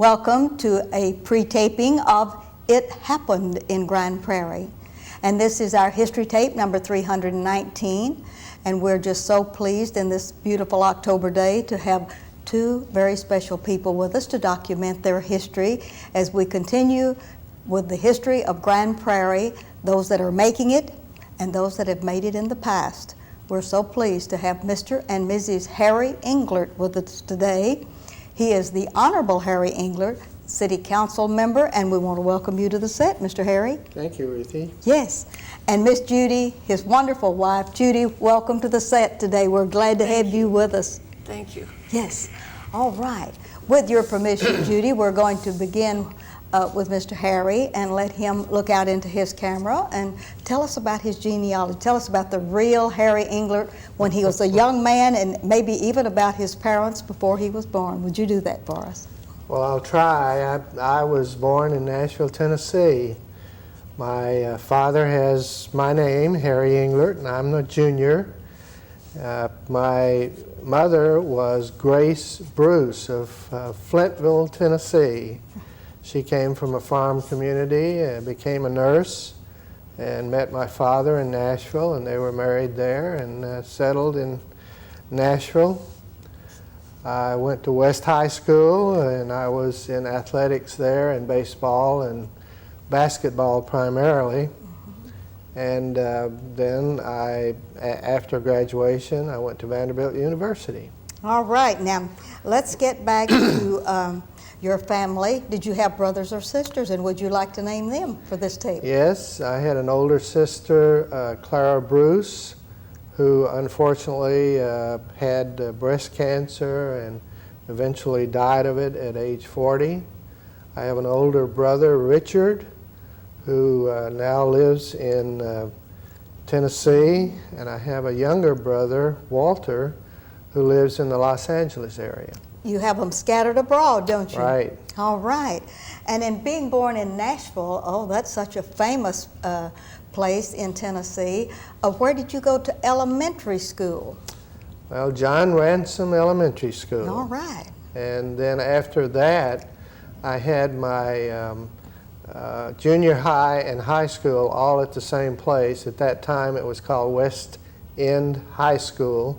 Welcome to a pre-taping of It Happened in Grand Prairie. And this is our history tape number 319. And we're just so pleased in this beautiful October day to have two very special people with us to document their history as we continue with the history of Grand Prairie, those that are making it and those that have made it in the past. We're so pleased to have Mr. and Mrs. Harry Englert with us today. He is the Honorable Harry Englert, City Council member, and we want to welcome you to the set, Mr. Harry. Thank you, Ruthie. Yes, and Miss Judy, his wonderful wife. Judy, welcome to the set today. We're glad to have you with us. Thank you. Yes, all right. With your permission, Judy, we're going to begin with Mr. Harry and let him look out into his camera and tell us about his genealogy. Tell us about the real Harry Englert when he was a young man, and maybe even about his parents before he was born. Would you do that for us? Well, I'll try. I was born in Nashville, Tennessee. My father has my name, Harry Englert, and I'm the junior. My mother was Grace Bruce of Flintville, Tennessee. She came from a farm community, became a nurse, and met my father in Nashville, and they were married there and settled in Nashville. I went to West High School, and I was in athletics there, and baseball and basketball primarily. And then after graduation, I went to Vanderbilt University. All right, now let's get back to your family. Did you have brothers or sisters, and would you like to name them for this tape? Yes, I had an older sister, Clara Bruce, who unfortunately had breast cancer and eventually died of it at age 40. I have an older brother, Richard, who now lives in Tennessee, and I have a younger brother, Walter, who lives in the Los Angeles area. You have them scattered abroad, don't you? Right. All right. And in being born in Nashville, oh, that's such a famous place in Tennessee. Where did you go to elementary school? Well, John Ransom Elementary School. All right. And then after that, I had my junior high and high school all at the same place. At that time, it was called West End High School,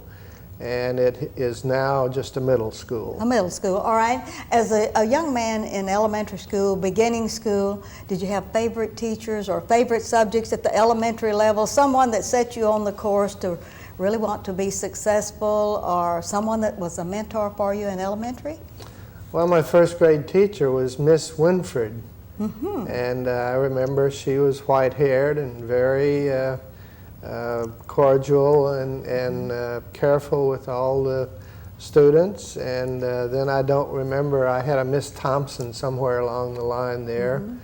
and it is now just a middle school. A middle school, all right. As a young man in elementary school, beginning school, did you have favorite teachers or favorite subjects at the elementary level? Someone that set you on the course to really want to be successful, or someone that was a mentor for you in elementary? Well, my first grade teacher was Miss Winfred. Mm-hmm. And I remember she was white-haired and very cordial and careful with all the students. And then I don't remember, I had a Miss Thompson somewhere along the line there. Mm-hmm.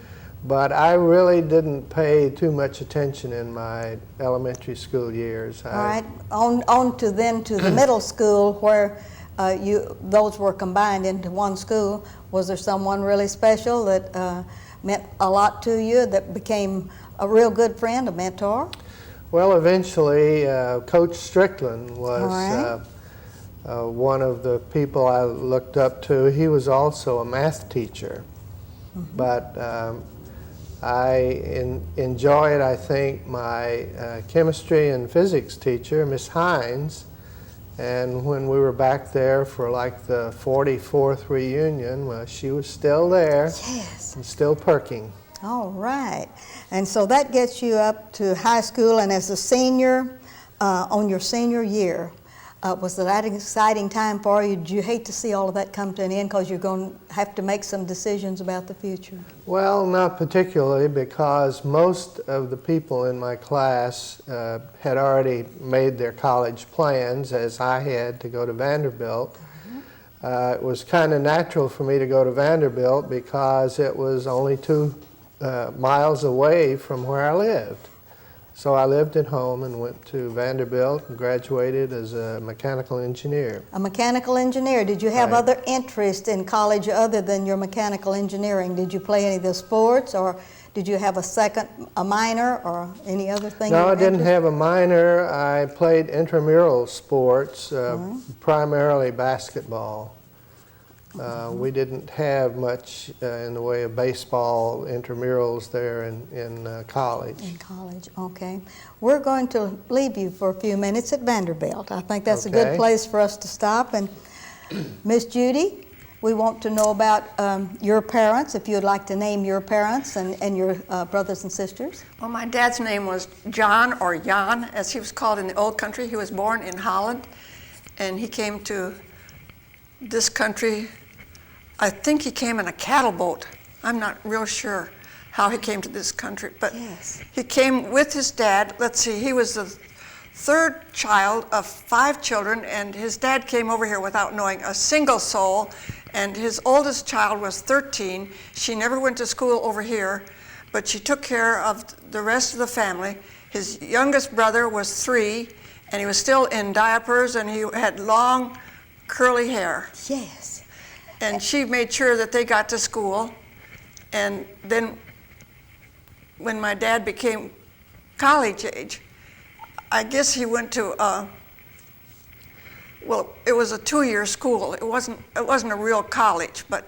But I really didn't pay too much attention in my elementary school years. All right, on to then to the middle school where those were combined into one school. Was there someone really special that meant a lot to you, that became a real good friend, a mentor? Well, eventually, Coach Strickland was right. one of the people I looked up to. He was also a math teacher, mm-hmm. but I enjoyed, I think, my chemistry and physics teacher, Miss Hines. And when we were back there for like the 44th reunion, well, she was still there. Yes. And still perking. All right. And so that gets you up to high school, and as a senior, on your senior year, was that an exciting time for you? Did you hate to see all of that come to an end because you're going to have to make some decisions about the future? Well, not particularly, because most of the people in my class had already made their college plans, as I had, to go to Vanderbilt. Mm-hmm. It was kind of natural for me to go to Vanderbilt because it was only 2 miles away from where I lived. So I lived at home and went to Vanderbilt and graduated as a mechanical engineer. A mechanical engineer. Did you have Right. other interests in college other than your mechanical engineering? Did you play any of the sports, or did you have a minor, or any other thing? No, I didn't have a minor. I played intramural sports, primarily basketball. We didn't have much in the way of baseball intramurals there in college. In college, okay. We're going to leave you for a few minutes at Vanderbilt. I think that's a good Okay. place for us to stop. And Miss Judy, we want to know about your parents, if you'd like to name your parents and your brothers and sisters. Well, my dad's name was John, or Jan, as he was called in the old country. He was born in Holland, and he came to this country. I think he came in a cattle boat. I'm not real sure how he came to this country, but Yes. he came with his dad. Let's see, he was the third child of 5 children, and his dad came over here without knowing a single soul, and his oldest child was 13. She never went to school over here, but she took care of the rest of the family. His youngest brother was 3, and he was still in diapers, and he had long, curly hair. Yes. And she made sure that they got to school. And then when my dad became college age, I guess he went to well, it was a 2-year school. It wasn't a real college, but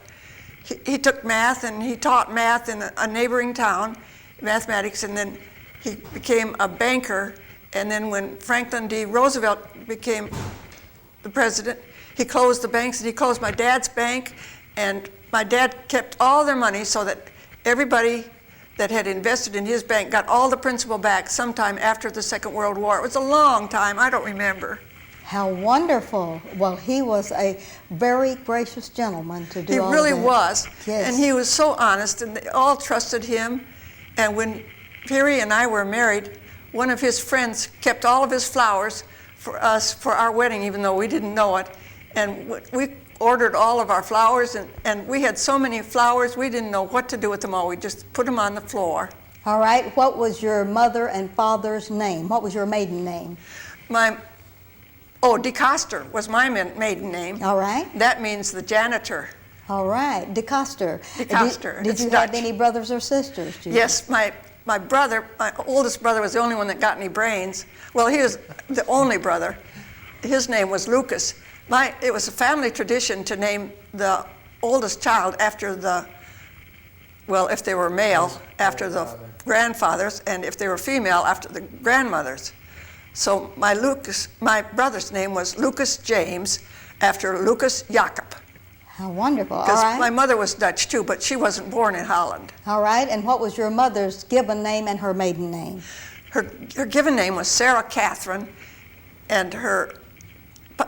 he took math, and he taught math in a neighboring town, mathematics, and then he became a banker. And then when Franklin D. Roosevelt became the president, he closed the banks, and he closed my dad's bank, and my dad kept all their money so that everybody that had invested in his bank got all the principal back sometime after the Second World War. It was a long time, I don't remember. How wonderful. Well, he was a very gracious gentleman to do He all really that. was, Yes. and he was so honest, and they all trusted him. And when Prairie and I were married, one of his friends kept all of his flowers for us for our wedding, even though we didn't know it. And we ordered all of our flowers, and we had so many flowers, we didn't know what to do with them all. We just put them on the floor. All right. What was your mother and father's name? What was your maiden name? DeCoster was my maiden name. All right. That means the janitor. All right. DeCoster. DeCoster. Did It's you have Dutch. any brothers or sisters, Judy? Yes, my brother, my oldest brother, was the only one that got any brains. Well, he was the only brother. His name was Lucas. It was a family tradition to name the oldest child after if they were male, after the grandfathers, and if they were female, after the grandmothers. So my brother's name was Lucas James, after Lucas Jacob. How wonderful. All Because right. my mother was Dutch too, but she wasn't born in Holland. All right. And what was your mother's given name and her maiden name? Her given name was Sarah Catherine, and her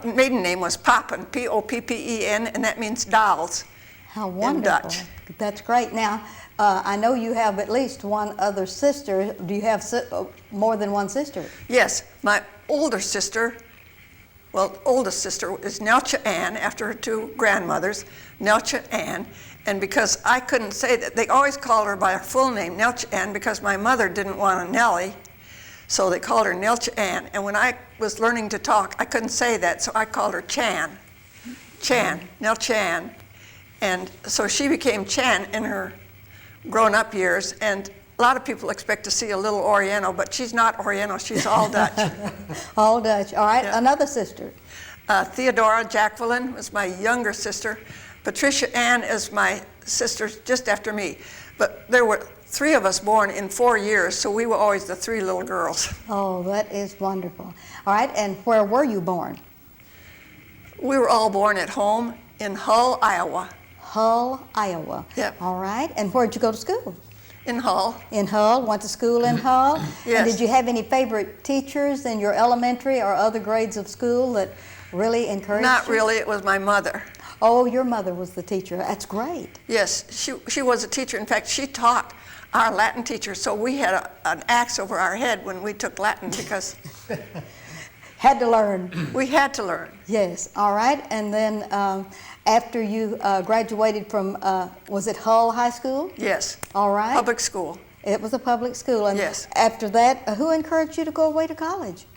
maiden name was Poppen, P-O-P-P-E-N, and that means dolls. How wonderful. Dutch. That's great. Now, I know you have at least one other sister. Do you have more than one sister? Yes, my oldest sister is Nelcha Ann, after her 2 grandmothers, Nelcha Ann. And because I couldn't say that, they always called her by her full name, Nelcha Ann, because my mother didn't want a Nellie, so they called her Nelcha Ann. And when I was learning to talk, I couldn't say that, so I called her Chan, Nell Chan. And so she became Chan in her grown-up years, and a lot of people expect to see a little Oriental, but she's not Oriental, she's all Dutch. All Dutch. All right. Yeah. Another sister. Theodora Jacqueline was my younger sister. Patricia Ann is my sister just after me. But there were 3 of us born in 4 years, so we were always the 3 little girls. Oh, that is wonderful. All right. And where were you born? We were all born at home in Hull, Iowa. Hull, Iowa. Yep. All right. And where did you go to school? In Hull. In Hull. Went to school in Hull. Yes. And did you have any favorite teachers in your elementary or other grades of school that really encouraged Not you? really, it was my mother. Oh, your mother was the teacher. That's great. Yes, she was a teacher. In fact, she taught our Latin teacher, so we had an axe over our head when we took Latin because Had to learn. we had to learn. Yes. All right. And then after you graduated from, was it Hull High School? Yes, All right. public school. It was a public school. And Yes. after that, who encouraged you to go away to college?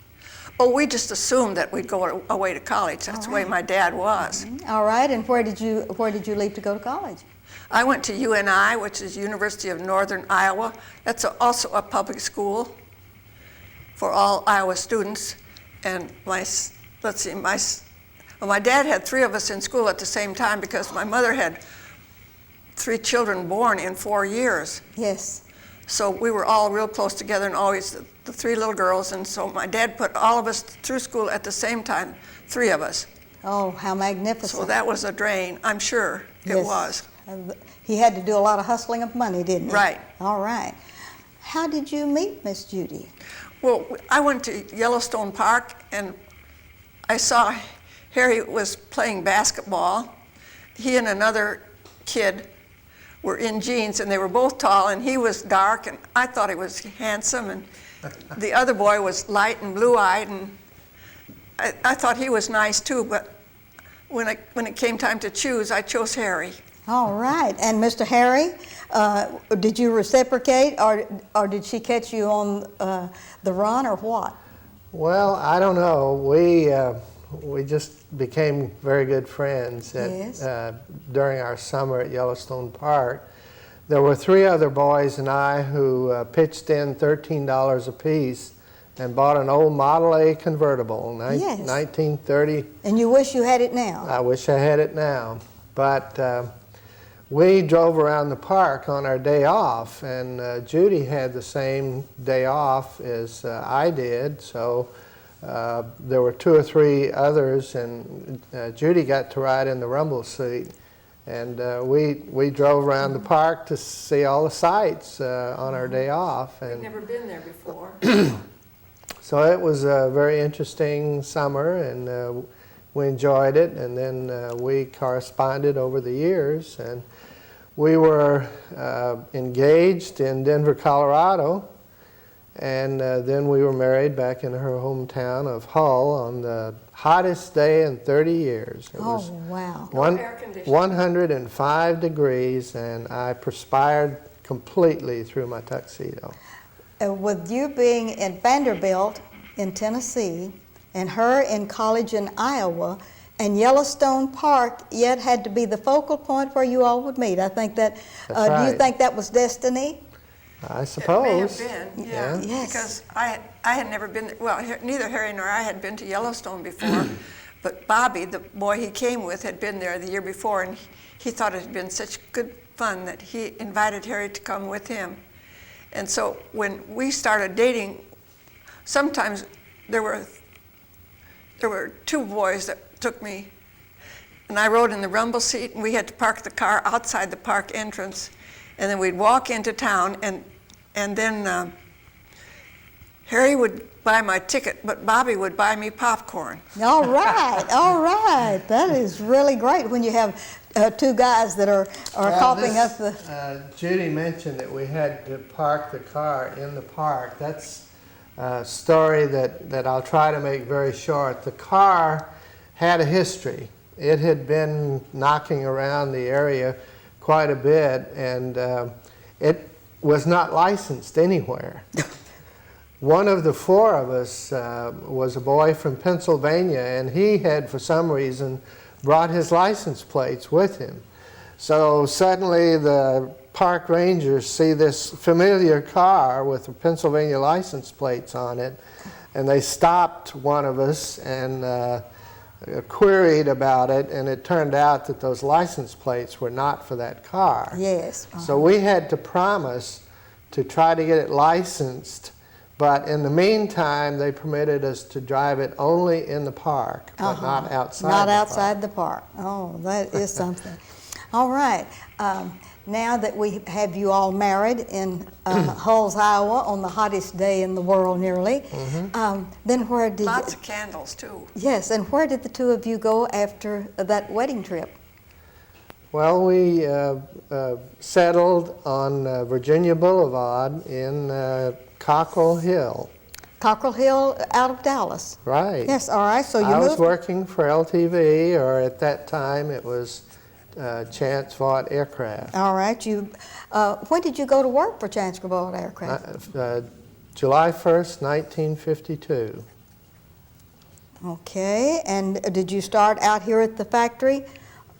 Oh, we just assumed that we'd go away to college. That's the way my dad was. All right. And where did you leave to go to college? I went to UNI, which is University of Northern Iowa. That's also a public school for all Iowa students. And my Well, my dad had 3 of us in school at the same time because my mother had 3 children born in 4 years. Yes. So we were all real close together, and always the 3 little girls. And so my dad put all of us through school at the same time, 3 of us. Oh, how magnificent. So that was a drain, I'm sure it Yes. was. He had to do a lot of hustling of money, didn't he? Right. All right. How did you meet Miss Judy? Well, I went to Yellowstone Park, and I saw Harry was playing basketball. He and another kid were in jeans, and they were both tall, and he was dark, and I thought he was handsome, and the other boy was light and blue-eyed, and I thought he was nice too, but when it came time to choose, I chose Harry. All right. And Mr. Harry, did you reciprocate, or did she catch you on the run, or what? Well, I don't know. We just became very good friends Yes. During our summer at Yellowstone Park. There were 3 other boys and I who pitched in $13 apiece and bought an old Model A convertible, Yes. 1930. And you wish you had it now. I wish I had it now. But we drove around the park on our day off, and Judy had the same day off as I did, so there were 2 or 3 others, and Judy got to ride in the rumble seat. And we drove around the park to see all the sights on our day off. I'd never been there before. So it was a very interesting summer, and we enjoyed it. And then we corresponded over the years, and we were engaged in Denver, Colorado. And then we were married back in her hometown of Hull on the hottest day in 30 years. It was wow. 105 degrees, and I perspired completely through my tuxedo. With you being in Vanderbilt in Tennessee, and her in college in Iowa, and Yellowstone Park yet had to be the focal point where you all would meet. I think that, do right. you think that was destiny? I suppose. It may have been, yeah. Yes. Because I had never been, well, neither Harry nor I had been to Yellowstone before, but Bobby, the boy he came with, had been there the year before, and he thought it had been such good fun that he invited Harry to come with him. And so when we started dating, sometimes there were 2 boys that took me, and I rode in the rumble seat, and we had to park the car outside the park entrance. And then we'd walk into town, and then Harry would buy my ticket, but Bobby would buy me popcorn. All right, all right. That is really great when you have 2 guys that are coughing up the... Judy mentioned that we had to park the car in the park. That's a story that I'll try to make very short. The car had a history. It had been knocking around the area quite a bit, and it was not licensed anywhere. One of the 4 of us was a boy from Pennsylvania, and he had, for some reason, brought his license plates with him. So suddenly the park rangers see this familiar car with the Pennsylvania license plates on it, and they stopped one of us and queried about it, and it turned out that those license plates were not for that car. Yes. So we had to promise to try to get it licensed, but in the meantime they permitted us to drive it only in the park, but not outside Not the outside park. the park. Oh, that is something. All right. Now that we have you all married in Hulls, Iowa, on the hottest day in the world nearly, then where did... Lots of candles, too. Yes, and where did the 2 of you go after that wedding trip? Well, we settled on Virginia Boulevard in Cockrell Hill. Cockrell Hill out of Dallas. Right. Yes, all right. So you I was moved... working for LTV, or at that time it was Chance Vought Aircraft. All right. When did you go to work for Chance Vought Aircraft? July 1st, 1952. Okay. And did you start out here at the factory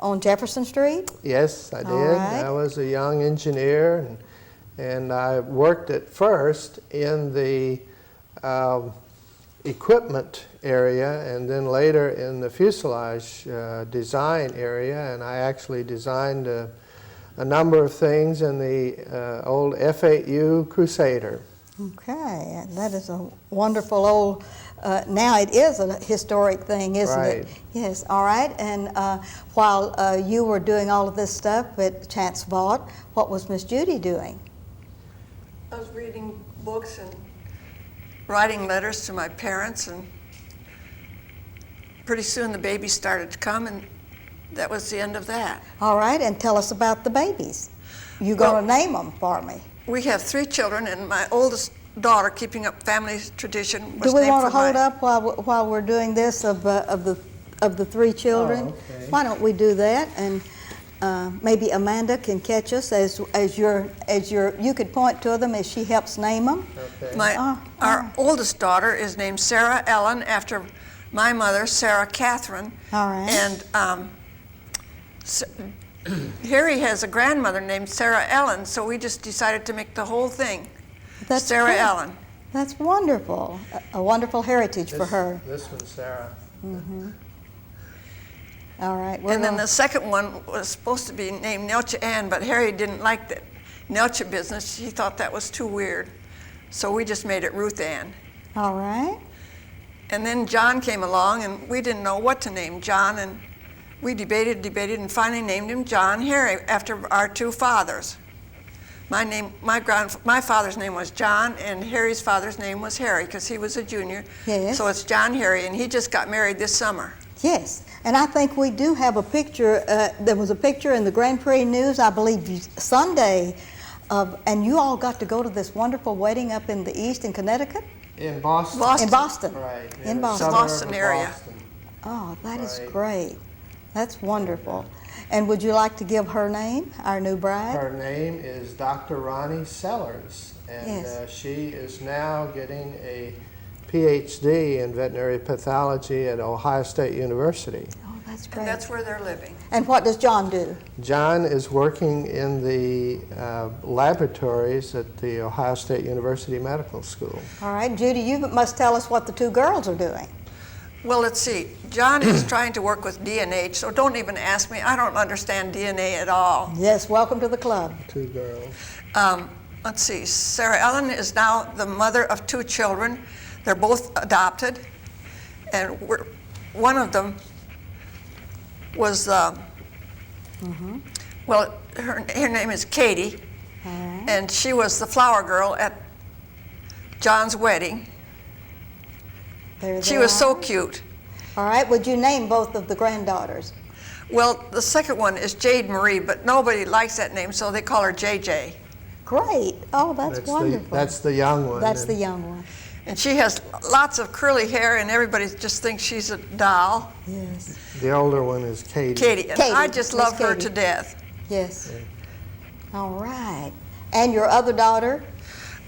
on Jefferson Street? Yes, I did. All right. I was a young engineer, and I worked at first in the equipment area, and then later in the fuselage design area, and I actually designed a number of things in the old F-8U Crusader. Okay, and that is a wonderful old, now it is a historic thing, isn't it? Right. Yes, all right. And while you were doing all of this stuff at Chance Vaught, what was Miss Judy doing? I was reading books and writing letters to my parents, and pretty soon the babies started to come, and that was the end of that. All right, and tell us about the babies. You going to name them for me? We have 3 children, and my oldest daughter, keeping up family tradition, was Do we named want to for hold my- up while we're doing this of the 3 children? Oh, okay. Why don't we do that? And maybe Amanda can catch us as you could point to them as she helps name them. Okay. Our oldest daughter is named Sarah Ellen, after my mother, Sarah Catherine. All right. And Harry has a grandmother named Sarah Ellen, so we just decided to make the whole thing That's Sarah great. Ellen. That's wonderful. A wonderful heritage for her. This one's Sarah. All right. And then the second one was supposed to be named Nelcha Ann, but Harry didn't like that Nelcha business. He thought that was too weird. So we just made it Ruth Ann. All right. And then John came along, and we didn't know what to name John, and we debated, and finally named him John Harry, after our 2 fathers. My father's name was John, and Harry's father's name was Harry, because he was a junior. Yes. So it's John Harry, and he just got married this summer. Yes. And I think we do have a picture. There was a picture in the Grand Prairie News, I believe, Sunday, and you all got to go to this wonderful wedding up in the east in Connecticut? In Boston. In Boston. Right. In the Boston. suburb Boston of area. Boston. Oh, that is Right. great. That's wonderful. And would you like to give her name, our new bride? Her name is Dr. Ronnie Sellers, and Yes. she is now getting a PhD in veterinary pathology at Ohio State University. Oh, that's And great. that's where they're living. And what does John do? John is working in the laboratories at the Ohio State University Medical School. All right, Judy, you must tell us what the 2 girls are doing. Well, let's see. John is trying to work with DNH, so don't even ask me. I don't understand DNA at all. Yes, welcome to the club. 2 girls. Let's see. Sarah Ellen is now the mother of 2 children. They're both adopted, and one of them was, well, her name is Katie, All right. and she was the flower girl at John's wedding. There She they was so are. cute. All right, would you name both of the granddaughters? Well, the second one is Jade Marie, but nobody likes that name, so they call her JJ. Great. Oh, that's wonderful. That's the young one. That's and the young one. And she has lots of curly hair, and everybody just thinks she's a doll. Yes. The older one is Katie. Katie, and Katie, I just Miss love her Katie. to death. Yes. All right. And your other daughter?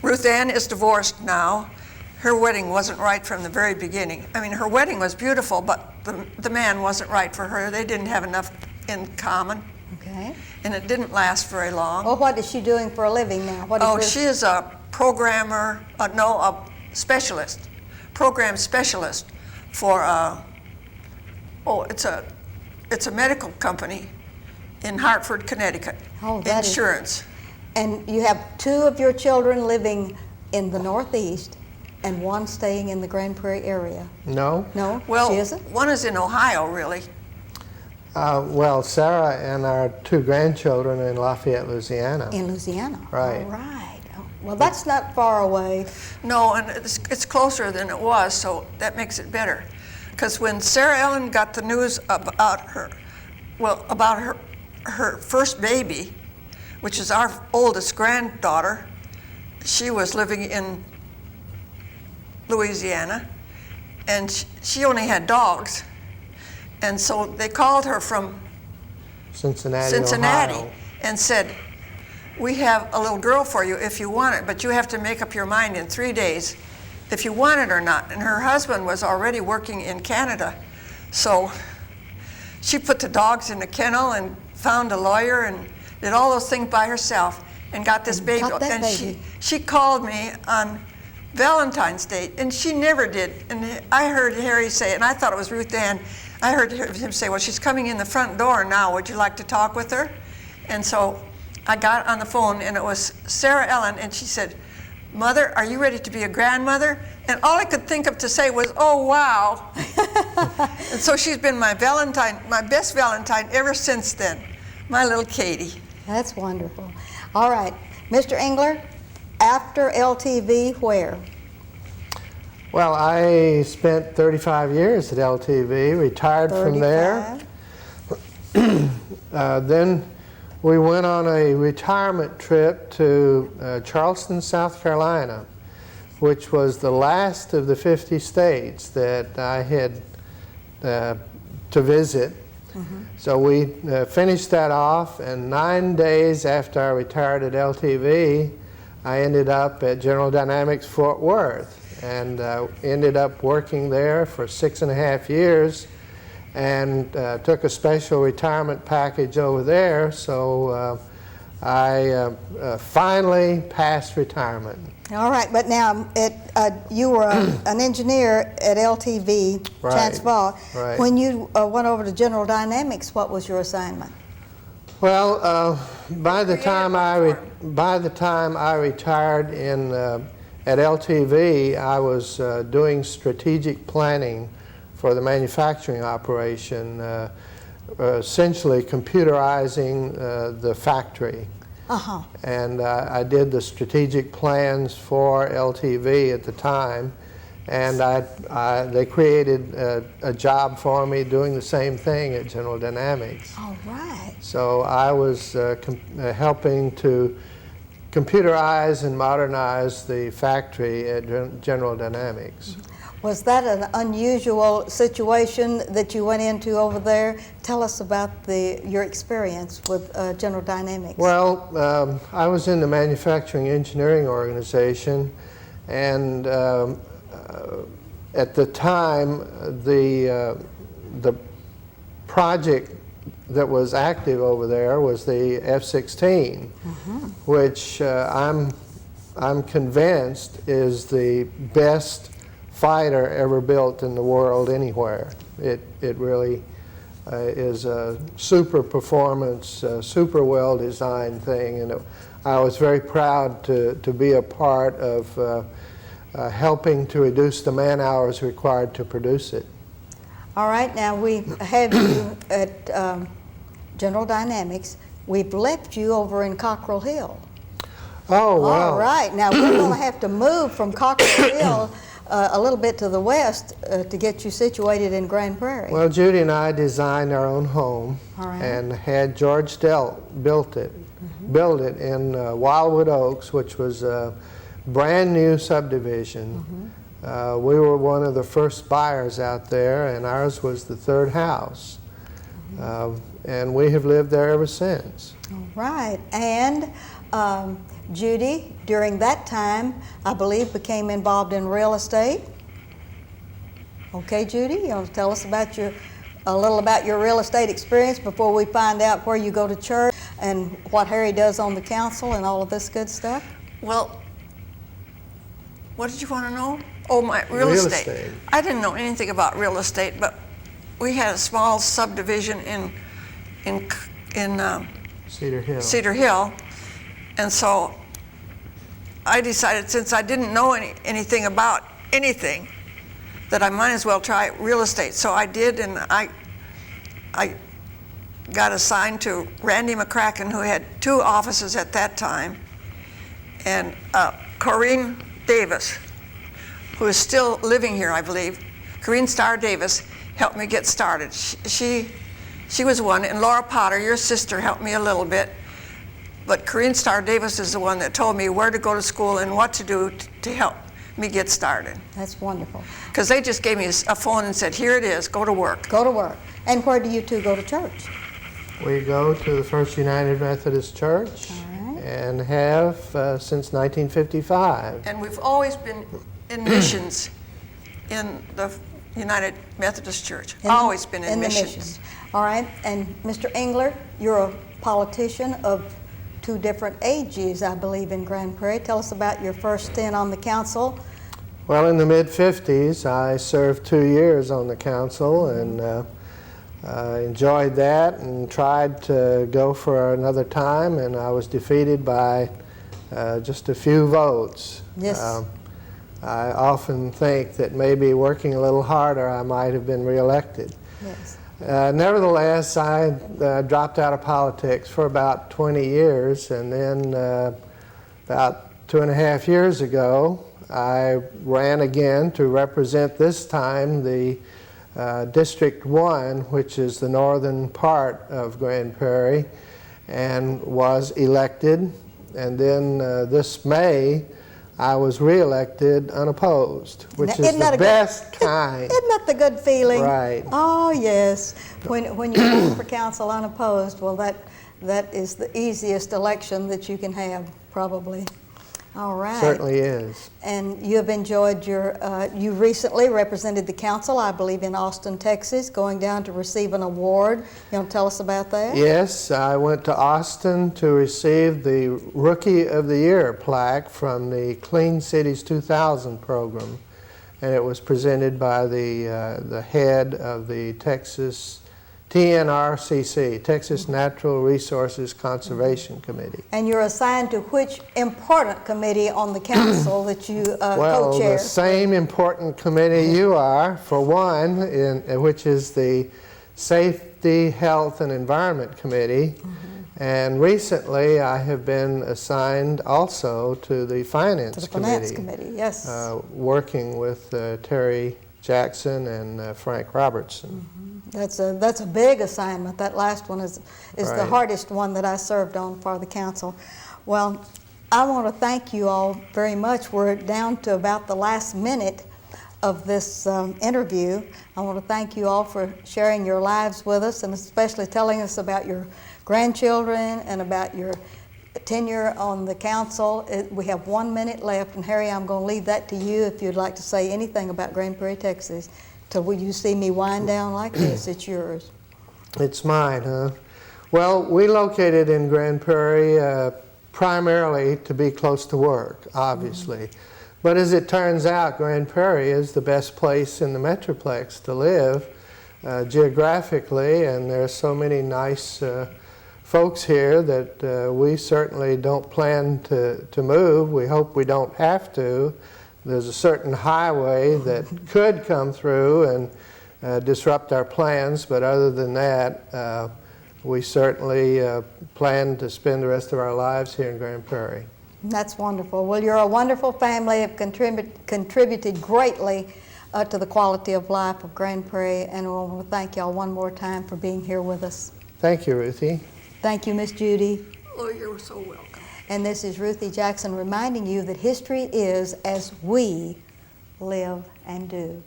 Ruth Ann is divorced now. Her wedding wasn't right from the very beginning. I mean, her wedding was beautiful, but the man wasn't right for her. They didn't have enough in common, Okay. and it didn't last very long. Well, what is she doing for a living now? What is Oh, her- she is a programmer, a specialist, program specialist for, it's a medical company in Hartford, Connecticut. Oh, that is- Insurance. And you have 2 of your children living in the Northeast and 1 staying in the Grand Prairie area. No? No, Well, she isn't? one is in Ohio, really. Well, Sarah and our 2 grandchildren in Lafayette, Louisiana. In Louisiana. Right. All right. Oh, well, that's not far away. No, and it's closer than it was, so that makes it better. Because when Sarah Ellen got the news about her first baby, which is our oldest granddaughter, she was living in Louisiana, and she only had dogs. And so they called her from Cincinnati, Ohio. and said, "We have a little girl for you if you want it, but you have to make up your mind in 3 days if you want it or not." And her husband was already working in Canada, so she put the dogs in a kennel and found a lawyer and did all those things by herself and got this baby. got that and baby. she called me on Valentine's Day, and she never did. And I heard Harry say, and I thought it was Ruth Ann, I heard him say, well, she's coming in the front door now. Would you like to talk with her? And so I got on the phone, and it was Sarah Ellen, and she said, Mother, are you ready to be a grandmother? And all I could think of to say was, oh, wow. And so she's been my Valentine, my best Valentine ever since then, my little Katie. That's wonderful. All right, Mr. Engler, after LTV, where? Well, I spent 35 years at LTV, retired from there. 35. Then we went on a retirement trip to Charleston, South Carolina, which was the last of the 50 states that I had to visit. So we finished that off, and 9 days after I retired at LTV, I ended up at General Dynamics Fort Worth, and ended up working there for 6.5 years, and took a special retirement package over there, so I finally passed retirement. All right, but now you were an engineer at LTV, Right, Transvaal. right. When you went over to General Dynamics, what was your assignment? Well, by the time I retired at LTV, I was doing strategic planning for the manufacturing operation, essentially computerizing the factory. Uh-huh. And I did the strategic plans for LTV at the time, and they created a job for me doing the same thing at General Dynamics. All right. So I was helping to computerize and modernize the factory at General Dynamics. Was that an unusual situation that you went into over there? Tell us about your experience with General Dynamics. Well, I was in the manufacturing engineering organization, and at the time, the project that was active over there was the F-16, which I'm convinced is the best fighter ever built in the world anywhere. It really is a super performance, super well designed thing, and I was very proud to be a part of helping to reduce the man hours required to produce it. All right, now we had you at General Dynamics. We've left you over in Cockrell Hill. Oh, wow. All right, now we're going to have to move from Cockrell Hill a little bit to the west to get you situated in Grand Prairie. Well, Judy and I designed our own home. All right. And had George Delt build it in Wildwood Oaks, which was a brand new subdivision. We were one of the first buyers out there, and ours was the third house. And we have lived there ever since. All right, and Judy, during that time, I believe, became involved in real estate. Okay, Judy, you want to tell us about a little about your real estate experience before we find out where you go to church and what Harry does on the council and all of this good stuff? Well, what did you want to know? Oh, my real Real estate. estate. I didn't know anything about real estate, but we had a small subdivision in Cedar Hill. Cedar Hill, and so I decided, since I didn't know anything about anything, that I might as well try real estate. So I did, and I got assigned to Randy McCracken, who had 2 offices at that time, and Corinne Davis, who is still living here, I believe. Corinne Starr Davis helped me get started. She was one, and Laura Potter, your sister, helped me a little bit. But Corinne Starr Davis is the one that told me where to go to school and what to do to help me get started. That's wonderful. Because they just gave me a phone and said, here it is, go to work. Go to work. And where do you two go to church? We go to the First United Methodist Church. All right. And have since 1955. And we've always been in missions in the United Methodist Church. Always been in the missions. All right, and Mr. Engler, you're a politician of 2 different ages, I believe, in Grand Prairie. Tell us about your first stint on the council Well, in the mid-50s, I served 2 years on the council and enjoyed that and tried to go for another time, and I was defeated by just a few votes. Yes. I often think that maybe working a little harder, I might have been reelected. Yes. Nevertheless, I dropped out of politics for about 20 years, and then about 2.5 years ago, I ran again to represent this time the District 1, which is the northern part of Grand Prairie, and was elected. And then this May, I was reelected unopposed, which is the best kind. Isn't that the good feeling? Right. Oh, yes. When you run for council unopposed, well, that is the easiest election that you can have, probably. All right. Certainly is. And you have enjoyed you recently represented the council, I believe, in Austin, Texas, going down to receive an award. You want to tell us about that? Yes, I went to Austin to receive the Rookie of the Year plaque from the Clean Cities 2000 program, and it was presented by the head of the TNRCC, Texas Natural Resources Conservation Committee. And you're assigned to which important committee on the council that you Well, co-chair? the same important committee you are, for one, which is the Safety, Health, and Environment Committee. And recently, I have been assigned also to the Finance Committee, yes. Working with Terry Jackson and Frank Robertson. That's a big assignment. That last one is the Right. hardest one that I served on for the council. Well, I want to thank you all very much. We're down to about the last minute of this interview. I want to thank you all for sharing your lives with us, and especially telling us about your grandchildren and about your tenure on the council. We have 1 minute left, and Harry, I'm going to leave that to you if you'd like to say anything about Grand Prairie, Texas. Till will you see me wind down like this? It's yours. It's mine, huh? Well, we located in Grand Prairie primarily to be close to work, obviously. But as it turns out, Grand Prairie is the best place in the Metroplex to live geographically, and there's so many nice folks here that we certainly don't plan to move. We hope we don't have to. There's a certain highway that could come through and disrupt our plans, but other than that, we certainly plan to spend the rest of our lives here in Grand Prairie. That's wonderful. Well, you're a wonderful family, have contributed greatly to the quality of life of Grand Prairie, and I want to thank y'all one more time for being here with us. Thank you, Ruthie. Thank you, Miss Judy. Oh, you're so welcome. And this is Ruthie Jackson reminding you that history is as we live and do.